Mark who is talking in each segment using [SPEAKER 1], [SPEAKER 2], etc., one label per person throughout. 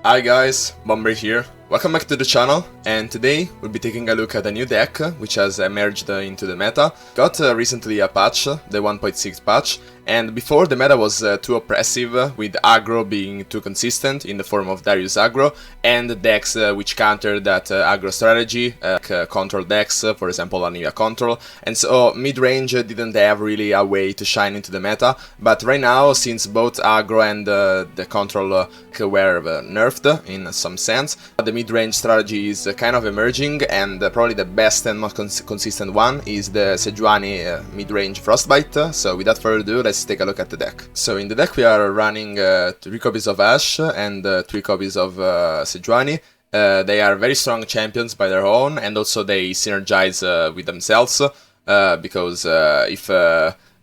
[SPEAKER 1] Hi guys, Bomber here. Welcome back to the channel, and today we'll be taking a look at a new deck which has emerged into the meta. Got recently a patch, the 1.6 patch, and before the meta was too oppressive, with aggro being too consistent in the form of Darius aggro, and decks which counter that aggro strategy, like control decks, for example Anivia control, and so mid-range didn't have really a way to shine into the meta, but right now, since both aggro and the control were nerfed in some sense, the mid-range strategy is kind of emerging, and probably the best and most consistent one is the Sejuani mid-range Frostbite. So without further ado, let's take a look at the deck. So in the deck we are running 3 copies of Ashe and 3 copies of Sejuani. They are very strong champions by their own, and also they synergize with themselves, because if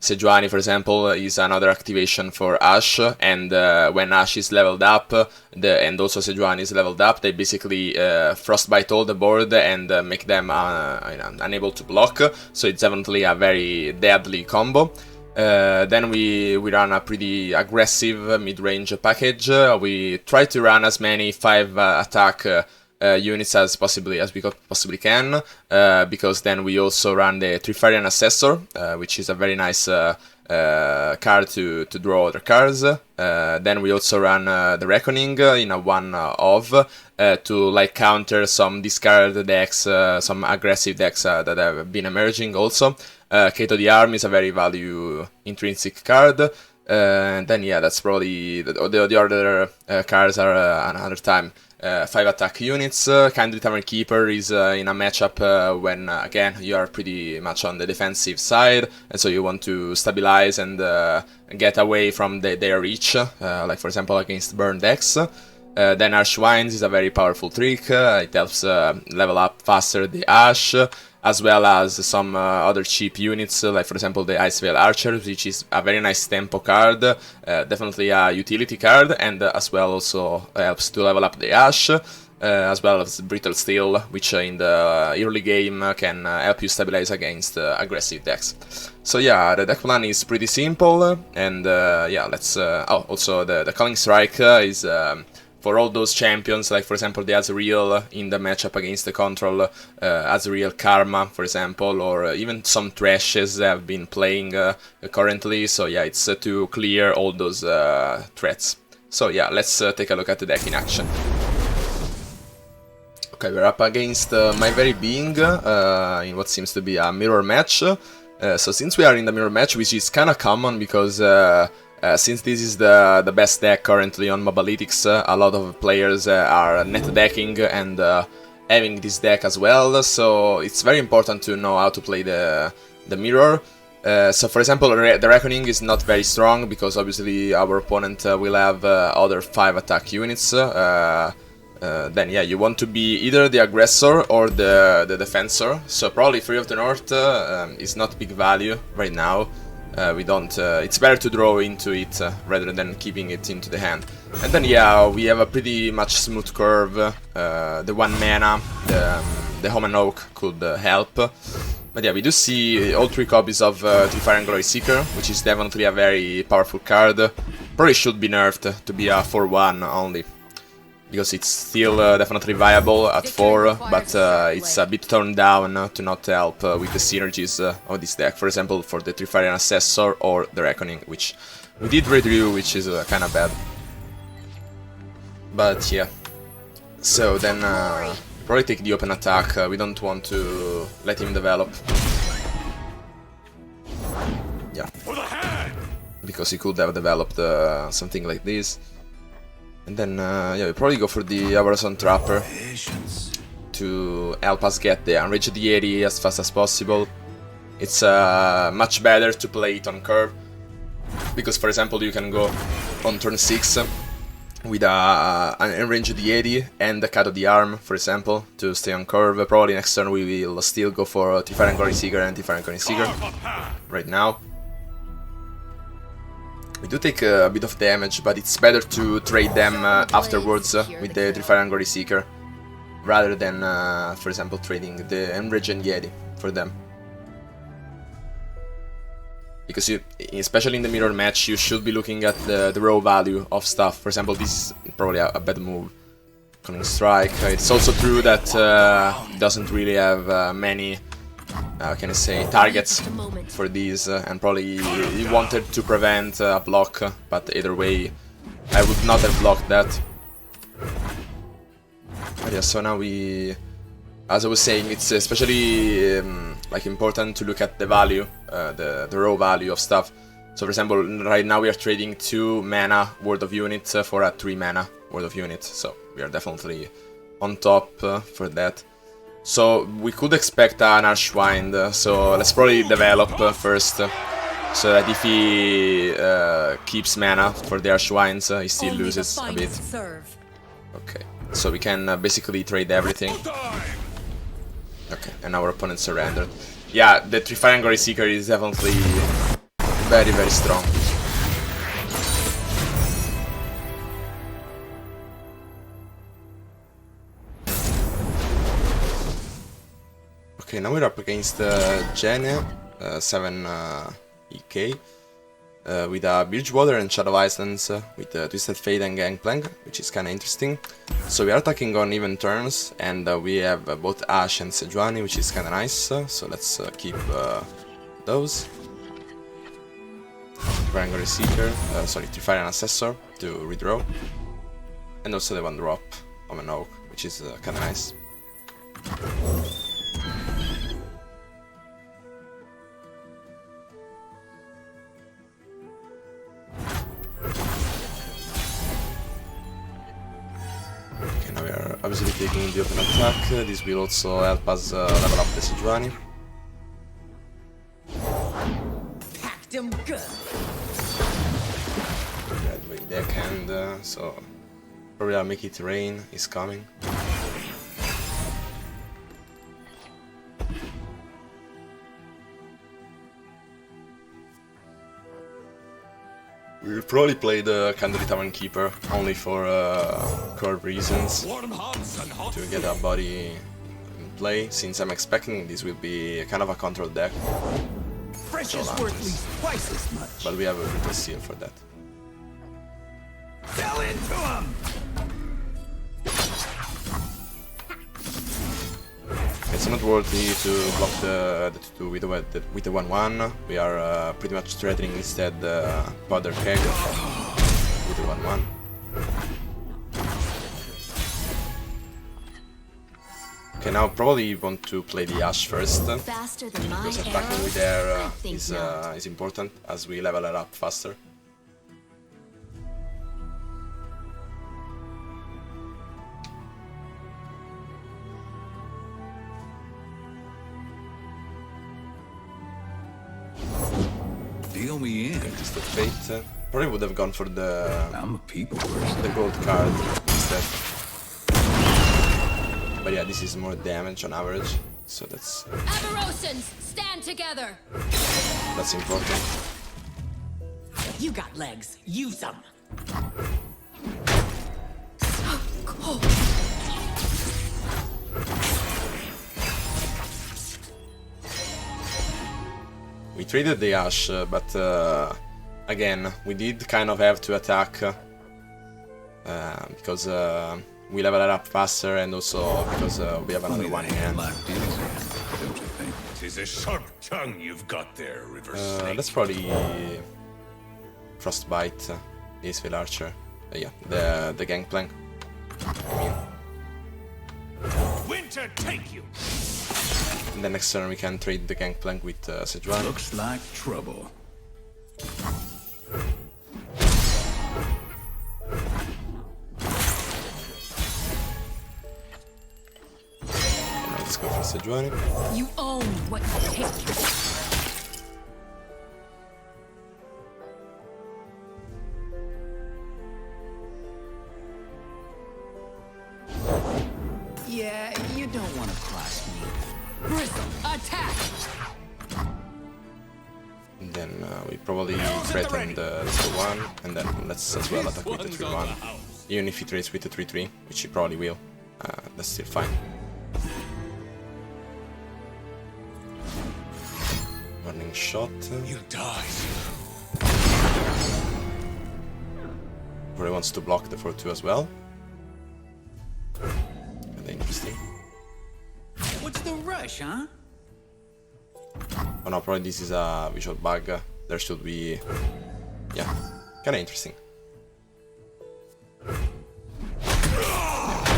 [SPEAKER 1] Sejuani, for example, is another activation for Ashe, and when Ashe is leveled up, and also Sejuani is leveled up, they basically frostbite all the board and make them unable to block, so it's definitely a very deadly combo. Then we run a pretty aggressive mid-range package. We try to run as many 5 attack units as we possibly can, because then we also run the Trifarian Assessor, which is a very nice card to draw other cards. Then we also run the Reckoning in a one-of to like counter some discard decks, some aggressive decks that have been emerging also. Kato the Arm is a very value intrinsic card. Then yeah, that's probably the other cards are another time. 5 attack units. Kindly Tavern Keeper is in a matchup when again you are pretty much on the defensive side, and so you want to stabilize and get away from their reach, like for example against burn decks. Then Archwines is a very powerful trick. It helps level up faster the Ashe, as well as some other cheap units, like for example the Iceveil Archer, which is a very nice tempo card, definitely a utility card, and as well also helps to level up the Ashe, as well as Brittle Steel, which in the early game can help you stabilize against aggressive decks. So yeah, the deck plan is pretty simple, and yeah, let's... oh, also the Culling Strike is... for all those champions, like for example the Azrael in the matchup against the control, Azrael Karma, for example, or even some Thrashes that have been playing currently, so yeah, it's to clear all those threats. So yeah, let's take a look at the deck in action. Okay, we're up against My Very Being in what seems to be a mirror match. So since we are in the mirror match, which is kinda common because since this is the best deck currently on Mobalytics, a lot of players are net decking and having this deck as well, so it's very important to know how to play the mirror. So for example, the Reckoning is not very strong because obviously our opponent will have other 5 attack units. Then yeah, you want to be either the aggressor or the defensor, so probably Free of the North is not big value right now. We don't. It's better to draw into it rather than keeping it into the hand. And then yeah, we have a pretty much smooth curve. The 1 mana, the Homan Oak could help. But yeah, we do see all 3 copies of Trifarian Glory Seeker, which is definitely a very powerful card. Probably should be nerfed to be a 4/1 only, because it's still definitely viable at 4, but it's a bit toned down to not help with the synergies of this deck. For example, for the Trifarian Assessor or the Reckoning, which we did redraw, which is kinda bad. But yeah, so then probably take the open attack. We don't want to let him develop. Yeah, because he could have developed something like this. And then, yeah, we probably go for the Horizon Trapper to help us get the Enraged Deity as fast as possible. It's much better to play it on curve, because for example you can go on turn 6 with an Enraged Deity and the Cat of the Arm, for example, to stay on curve. Probably next turn we will still go for Trifarian Glory Seeker and Trifarian Glory Seeker right now. We do take a bit of damage, but it's better to trade them afterwards with the Trifarian Glory Seeker, rather than, for example, trading the Enraged Yeti for them. because you, especially in the mirror match, you should be looking at the raw value of stuff. For example, this is probably a bad move. Cunning Strike. It's also true that it doesn't really have many, how can I say, targets for these, and probably he wanted to prevent a block, but either way, I would not have blocked that. But yeah, so now we, as I was saying, it's especially like important to look at the value, the raw value of stuff. So for example, right now we are trading 2 mana worth of units for a 3 mana worth of units, so we are definitely on top for that. So we could expect an Archwind, so let's probably develop first, so that if he keeps mana for the Archwinds, he still loses a bit. Okay, so we can basically trade everything. Okay, and our opponent surrendered. Yeah, the Trifire Glory Seeker is definitely very, very strong. Okay, now we're up against Gene, 7 EK, with Bilgewater and Shadow Islands, with Twisted Fate and Gangplank, which is kinda interesting. So we are attacking on even turns, and we have both Ashe and Sejuani, which is kinda nice, so let's keep those. Triangle Seeker, sorry, Trifire and Assessor to redraw. And also the 1-drop of an Oak, which is kinda nice. Okay, now we are obviously taking the open attack. This will also help us level up the Sejuani.
[SPEAKER 2] Packed him good.
[SPEAKER 1] Deckhand, so probably I'll make it rain is coming. We'll probably play the Candlelit Tavern Keeper only for curve reasons, to get our body in play, since I'm expecting this will be kind of a control deck.
[SPEAKER 2] Fresh is worth at least twice as much.
[SPEAKER 1] But we have a Brutal Seal for that.
[SPEAKER 2] Fell into him!
[SPEAKER 1] It's not worthy to block the 2 with the 1-1. We are pretty much threatening instead Powder Keg with the 1-1. Okay, now probably want to play the Ashe first, because attacking with air is important as we level her up faster.
[SPEAKER 2] Deal me in.
[SPEAKER 1] Just the Fate. Probably would have gone for
[SPEAKER 2] I'm a people person.
[SPEAKER 1] the gold card instead. But yeah, this is more damage on average, so that's
[SPEAKER 3] stand together.
[SPEAKER 1] That's important.
[SPEAKER 2] You got legs. Use them.
[SPEAKER 3] So cold.
[SPEAKER 1] We traded the Ashe, but again, we did kind of have to attack because we level it up faster, and also because we have another one in hand.
[SPEAKER 4] Tis a sharp tongue you've got there, River Snake.
[SPEAKER 1] Let's probably Frostbite this Veil Archer. Yeah, the Gangplank. I mean.
[SPEAKER 4] Winter take you!
[SPEAKER 1] And then next turn we can trade the Gangplank with Sejuani.
[SPEAKER 2] Looks like trouble.
[SPEAKER 1] Now let's go for Sejuani.
[SPEAKER 3] You own what you take.
[SPEAKER 2] Yeah, you don't want to cross me.
[SPEAKER 3] Bristle, attack!
[SPEAKER 1] And then we probably threaten the 2-1, and then let's as well attack with the 3-1. Even if he trades with the 3-3, which he probably will, that's still fine. Warning shot.
[SPEAKER 4] You die.
[SPEAKER 1] Probably wants to block the 4-2 as well. interesting.
[SPEAKER 2] What's the rush, huh?
[SPEAKER 1] Oh no, probably this is a visual bug. There should be... yeah, kinda interesting. There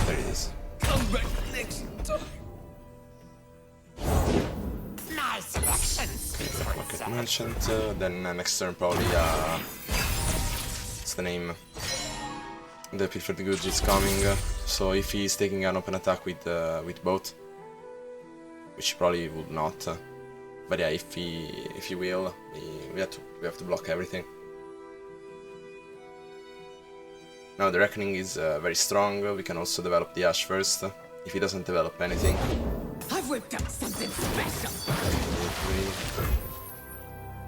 [SPEAKER 1] it is.
[SPEAKER 2] Come back next time.
[SPEAKER 5] My selections.
[SPEAKER 1] Like I mentioned, then next turn probably, what's the name? The Pilfered Goods is coming, so if he's taking an open attack with both, which he probably would not, but yeah, if he will, we have to block everything. Now the Reckoning is very strong. We can also develop the Ash first, if he doesn't develop anything.
[SPEAKER 2] I've whipped up something special.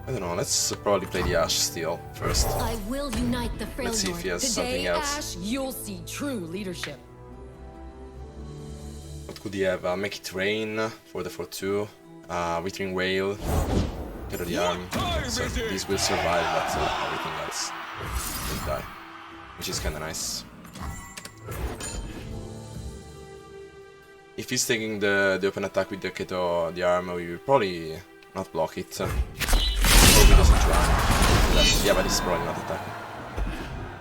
[SPEAKER 1] I don't know, let's probably play the Ash still first.
[SPEAKER 3] I will unite the Freljord.
[SPEAKER 1] Let's see if he has something
[SPEAKER 3] Today,
[SPEAKER 1] else.
[SPEAKER 3] Ash, you'll see true leadership.
[SPEAKER 1] What could he have? Make it rain for the 4-2, Withering Whale, Get the Arm. So these will survive, but everything else will die, which is kinda nice. If he's taking the open attack with the Keto, the arm, we will probably not block it. Probably doesn't run. Yeah, but he's probably not attacking.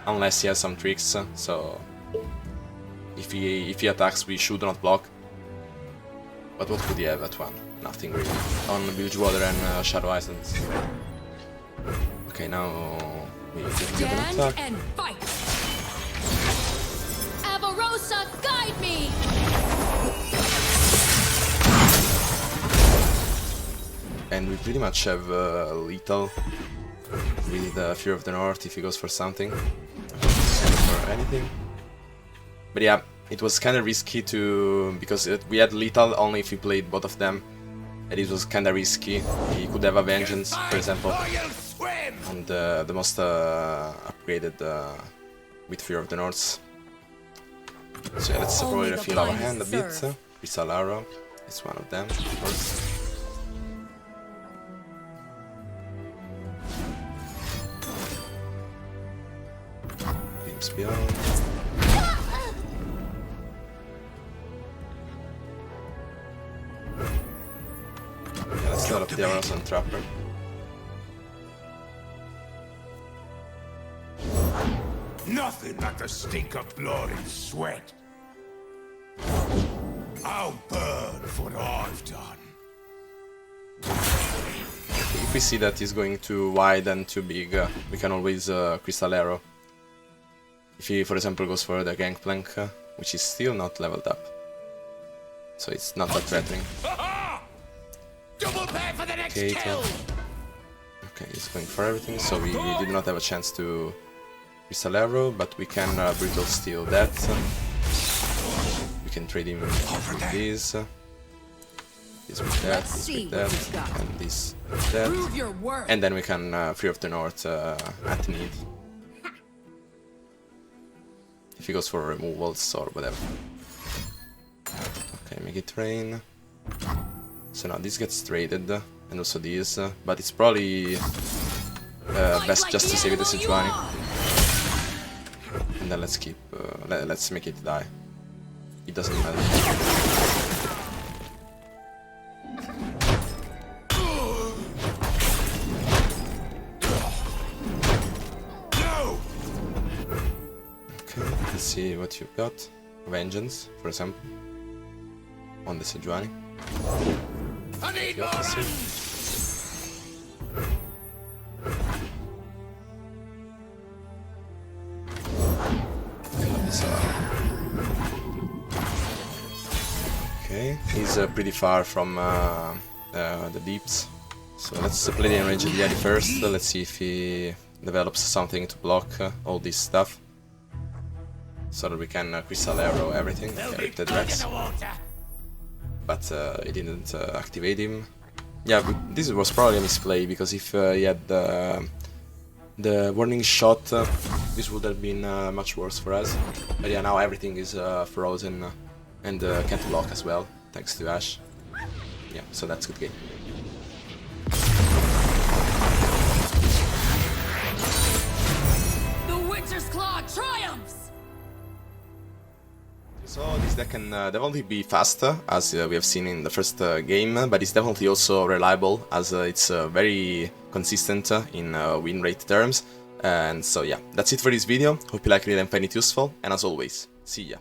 [SPEAKER 1] Unless he has some tricks, so if he attacks we should not block. But what could he have at 1? Nothing really. On Bilgewater and Shadow Islands. Okay, now we take the open
[SPEAKER 3] Stand
[SPEAKER 1] attack.
[SPEAKER 3] and fight! Avarosa, guide me!
[SPEAKER 1] And we pretty much have lethal with Fear of the North if he goes for something. For anything. But yeah, it was kinda risky to... because we had lethal only if we played both of them. And it was kinda risky. He could have a Vengeance, for example. And the most upgraded with Fear of the North. So yeah, let's probably refill our hand a bit. Crystal Arrow is one of them, of course. Glimpse Beyond. Yeah, let's load up the arrows on Trapper.
[SPEAKER 4] Nothing like the stink of blood and sweat. I'll burn for what I've done.
[SPEAKER 1] If we see that he's going too wide and too big, we can always Crystal Arrow. If he, for example, goes for the Gangplank, which is still not leveled up. So it's not that threatening.
[SPEAKER 5] Double pay for the next
[SPEAKER 1] Okay,
[SPEAKER 5] kill.
[SPEAKER 1] Okay, he's going for everything, so we did not have a chance to Crystal Arrow, but we can Brutal Steel that. We can trade him with this. This with that, this with that, and this with that.
[SPEAKER 3] Prove your worth.
[SPEAKER 1] And then we can Fear of the North at need. If he goes for removals or whatever. Okay, make it rain. So now this gets traded, and also this, but it's probably best just to save the Sejuani. And then let's keep, let's make it die. It doesn't matter. Let's see what you've got. Vengeance, for example, on the Sejuani.
[SPEAKER 5] I need more.
[SPEAKER 1] Okay, he's pretty far from the deeps, so let's play the Enraged Yeti first. Let's see if he develops something to block all this stuff. So that we can Crystal Arrow everything, with the Drex. But he didn't activate him. Yeah, but this was probably a misplay, because if he had the warning shot, this would have been much worse for us. But yeah, now everything is frozen and can't block as well, thanks to Ash. Yeah, so that's good game.
[SPEAKER 3] The Witcher's Claw triumphs!
[SPEAKER 1] So this deck can definitely be faster, as we have seen in the first game, but it's definitely also reliable, as it's very consistent in win rate terms. And so yeah, that's it for this video. Hope you liked it and find it useful, and as always, see ya.